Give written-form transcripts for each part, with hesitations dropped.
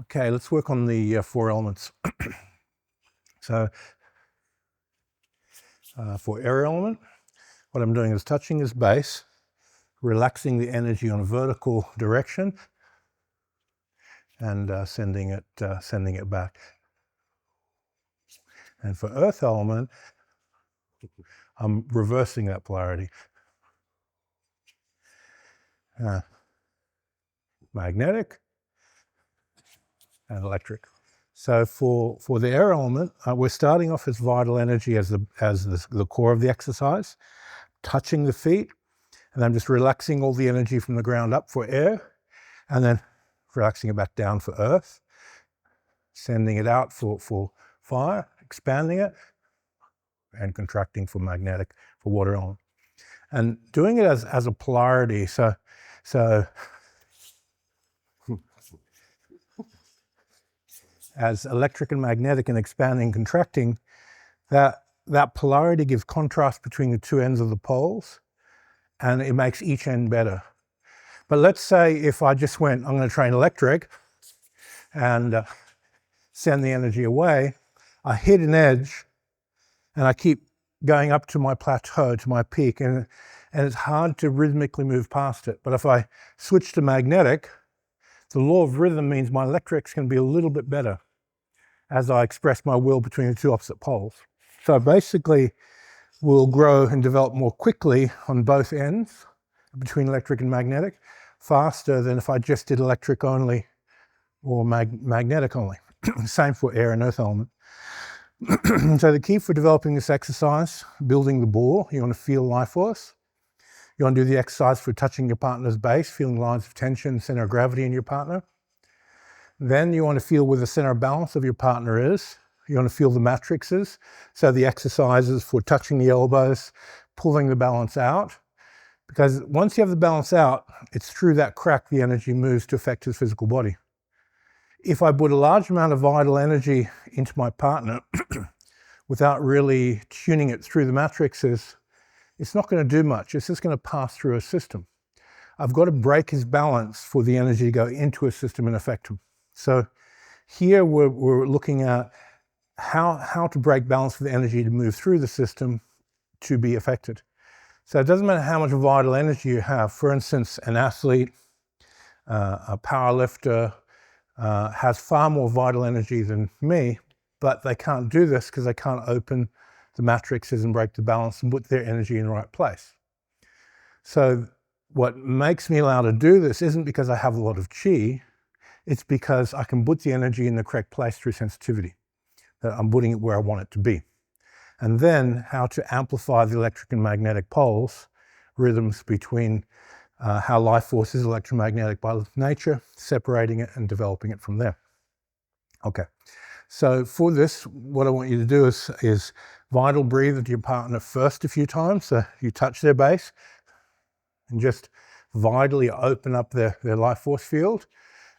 Okay, let's work on the 4 elements. So for air element, what I'm doing is touching his base, relaxing the energy on a vertical direction, and sending it back. And for earth element, I'm reversing that polarity. Magnetic and electric. So for the air element, we're starting off as vital energy as the core of the exercise, touching the feet, and I'm just relaxing all the energy from the ground up for air, and then relaxing it back down for earth, sending it out for fire, expanding it, and contracting for magnetic, for water element. And doing it as a polarity, so as electric and magnetic and expanding, contracting, that polarity gives contrast between the two ends of the poles, and it makes each end better. But let's say if I just went, I'm going to train electric and send the energy away, I hit an edge and I keep going up to my plateau, to my peak, and it's hard to rhythmically move past it. But if I switch to magnetic, the law of rhythm means my electric's going to be a little bit better as I express my will between the two opposite poles. So basically, we'll grow and develop more quickly on both ends, between electric and magnetic, faster than if I just did electric only or magnetic only. Same for air and earth element. So the key for developing this exercise, building the ball, you want to feel life force. You want to do the exercise for touching your partner's base, feeling lines of tension, center of gravity in your partner. Then you want to feel where the center of balance of your partner is. You want to feel the matrices, so the exercises for touching the elbows, pulling the balance out. Because once you have the balance out, it's through that crack the energy moves to affect his physical body. If I put a large amount of vital energy into my partner without really tuning it through the matrices, it's not going to do much. It's just going to pass through a system. I've got to break his balance for the energy to go into a system and affect him. So here we're looking at how to break balance for the energy to move through the system to be affected. So it doesn't matter how much vital energy you have. For instance, an athlete, a power lifter, has far more vital energy than me, but they can't do this because they can't open the matrices and break the balance and put their energy in the right place. So what makes me allowed to do this isn't because I have a lot of chi, it's because I can put the energy in the correct place through sensitivity, that I'm putting it where I want it to be. And then how to amplify the electric and magnetic poles, rhythms between how life force is electromagnetic by nature, separating it and developing it from there. Okay, so for this, what I want you to do is vital breathe with your partner first a few times. So you touch their base and just vitally open up their life force field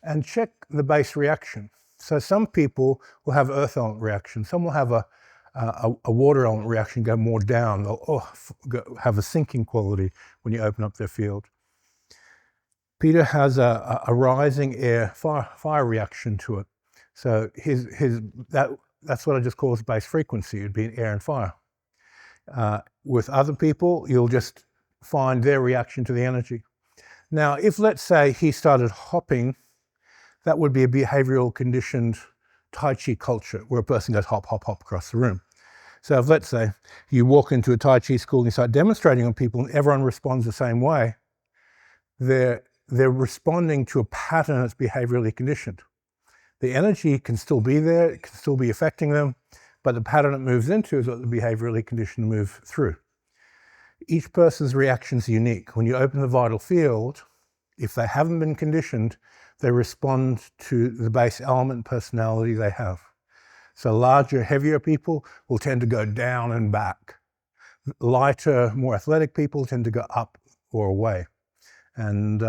and check the base reaction. So some people will have earth element reaction. Some will have a water element reaction, go more down. They'll have a sinking quality when you open up their field. Peter has a rising air fire reaction to it. So that's what I just call his base frequency. It'd be air and fire. With other people, you'll just find their reaction to the energy. Now, if let's say he started hopping, that would be a behavioral conditioned Tai Chi culture where a person goes hop, hop, hop across the room. So if let's say you walk into a Tai Chi school and you start demonstrating on people and everyone responds the same way, they're responding to a pattern that's behaviorally conditioned. The energy can still be there, it can still be affecting them, but the pattern it moves into is what the behaviorally conditioned move through. Each person's reaction is unique. When you open the vital field, if they haven't been conditioned, they respond to the base element personality they have. So larger, heavier people will tend to go down and back. Lighter, more athletic people tend to go up or away. And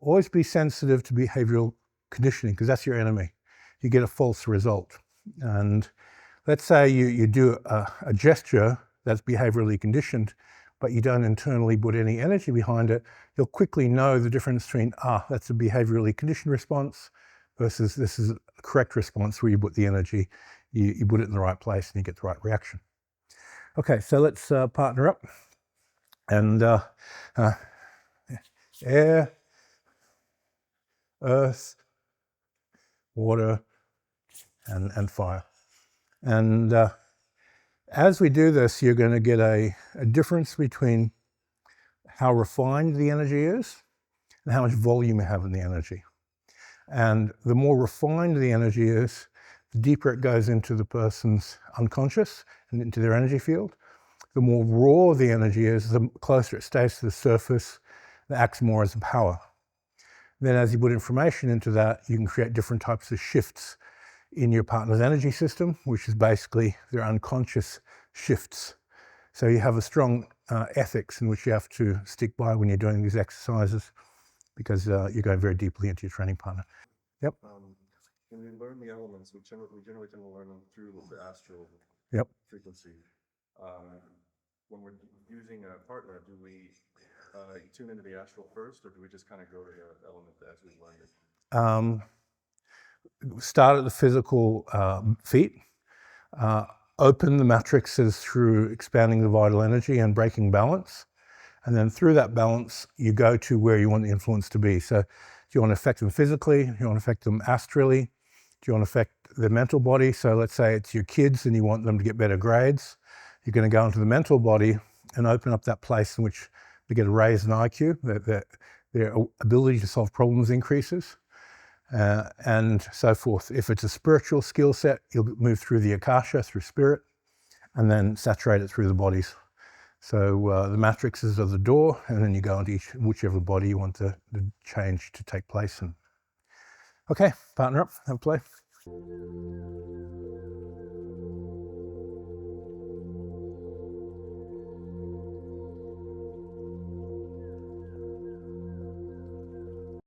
always be sensitive to behavioral conditioning, because that's your enemy. You get a false result. And let's say you do a gesture that's behaviorally conditioned, but you don't internally put any energy behind it, you'll quickly know the difference between, that's a behaviorally conditioned response versus this is correct response where you put the energy, you put it in the right place and you get the right reaction. Okay, so let's partner up. And air, earth, water, and fire. And as we do this, you're going to get a difference between how refined the energy is and how much volume you have in the energy. And the more refined the energy is, the deeper it goes into the person's unconscious and into their energy field. The more raw the energy is, the closer it stays to the surface, it acts more as a power. Then as you put information into that, you can create different types of shifts in your partner's energy system, which is basically their unconscious shifts. So you have a strong ethics in which you have to stick by when you're doing these exercises, because you're going very deeply into your training partner. Yep. When we learn the elements, we generally tend to learn them through the astral frequency. When we're using a partner, do we tune into the astral first, or do we just kind of go to the element as we learn it? Start at the physical feet. Open the matrices through expanding the vital energy and breaking balance. And then through that balance, you go to where you want the influence to be. So do you want to affect them physically? Do you want to affect them astrally? Do you want to affect their mental body? So let's say it's your kids and you want them to get better grades. You're going to go into the mental body and open up that place in which they get a raise in IQ, their ability to solve problems increases, and so forth. If it's a spiritual skill set, you'll move through the akasha, through spirit, and then saturate it through the bodies. So the matrices are the door, and then you go into whichever body you want the change to take place in. Okay, partner up, have a play.